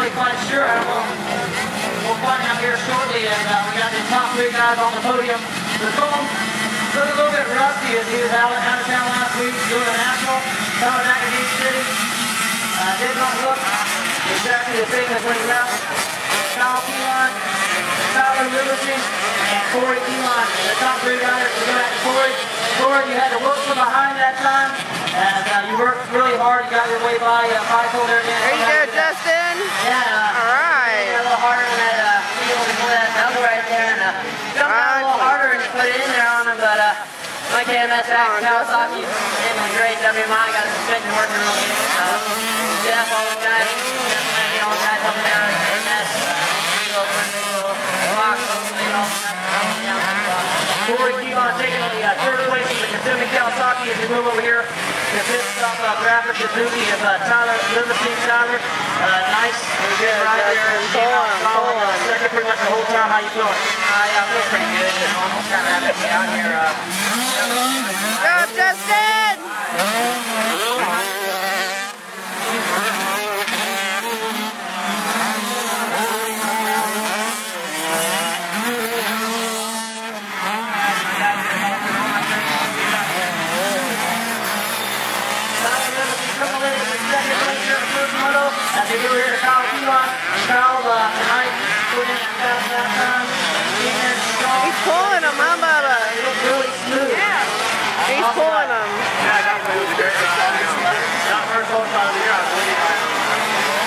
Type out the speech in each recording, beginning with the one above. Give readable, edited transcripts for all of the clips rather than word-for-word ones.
really quite sure. We'll find out here shortly, and we got the top 3 guys on the podium. The phone looked a little bit rusty as he was out of town last week doing a national, coming back to New City. Did not look exactly the same as when he left. Kyle Keeline, Tyler Liberty, and Corey Keeline, the top 3 riders. We go back to Corey. Corey, you had to work from behind that time, and you worked really hard. You got your way by Michael there again. There you go, Justin. Yeah. All right. A little harder on that field before that number right there, and jumped out a little harder and you put it in there on him, but Mike AMS back to Kawasaki, doing great. WMI got his suspension working real good. Jeff, all those guys, all the guys up there, AMS, Corey Keeline taking on the 3rd place in the Consuming Kawasaki as we move over here. The 5th stop graphic Suzuki of Tyler Liberty. Tyler, nice, good ride there. Second pretty much the whole time. How you feeling? Yeah, I feel pretty good. Just almost kind of happy to be out here. Good job, Justin! As we go here to Kyle Keeline. Kyle, tonight, put in that time. He's pulling him, huh, Bubba? Really smooth. Yeah. He's pulling him. Yeah, I got to do great. Not first whole time of the year, I believe.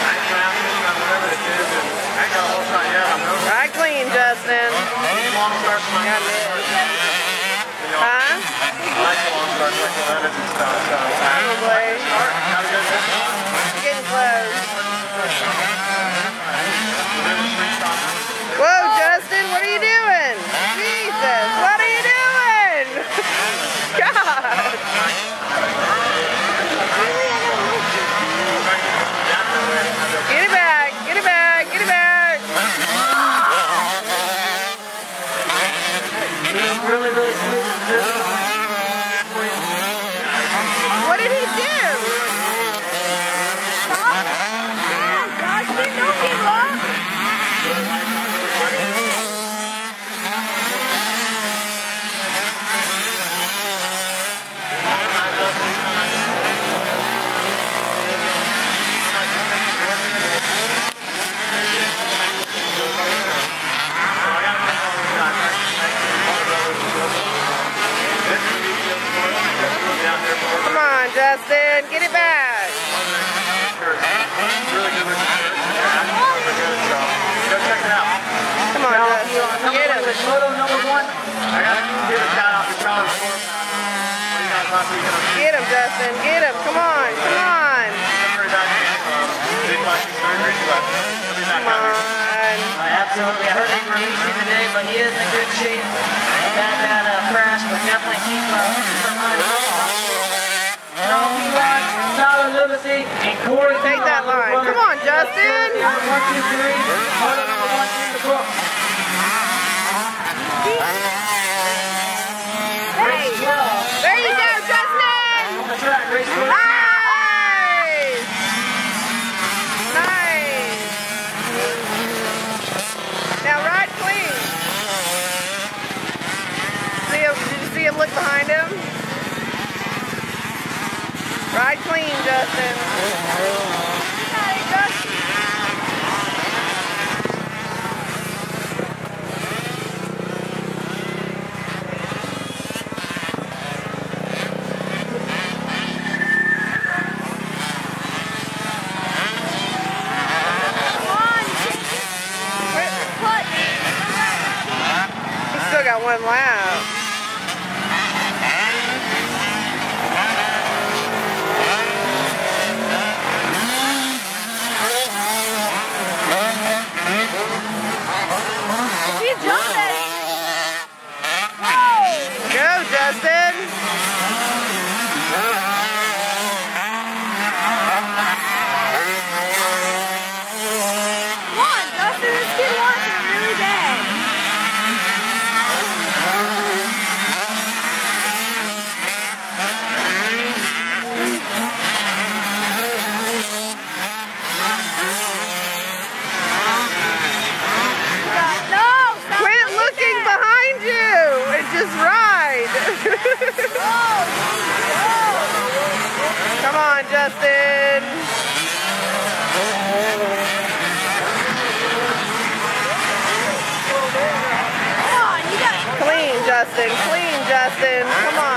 I'm drafting on whatever it is, and I ain't got a whole time yet. Ride clean, Justin. Long starts my Got it. Huh? I like the long starts like 11 and stuff. Probably. Getting close. Whoa, Justin, what are you doing? Jesus, what are you doing? God. Get it back, get it back, get it back. Really, really smooth. What did he do? Justin, don't give up. Come on, Justin, get it back. Come on, Justin, get him. Moto number 1. I got to give a shout out to Charlie. Get him, Justin, get him. Come on, come on. Come on. Absolutely. I heard him release him today, but he is in good shape. That crash, but definitely keep Tyler Liberty and Corey. Take that line. Come on, Justin. 1, 2, 3. Moto number 1 in the book. There you go, Justin. On the track, race good. Nice. Nice. Now ride clean. Did you see him look behind him? Ride clean, Justin. You got it, Justin. He's still got 1 lap. Go, Justin. Come on, Justin, this kid wants it really bad. Come on, Justin. Clean, Justin. Clean, Justin. Come on.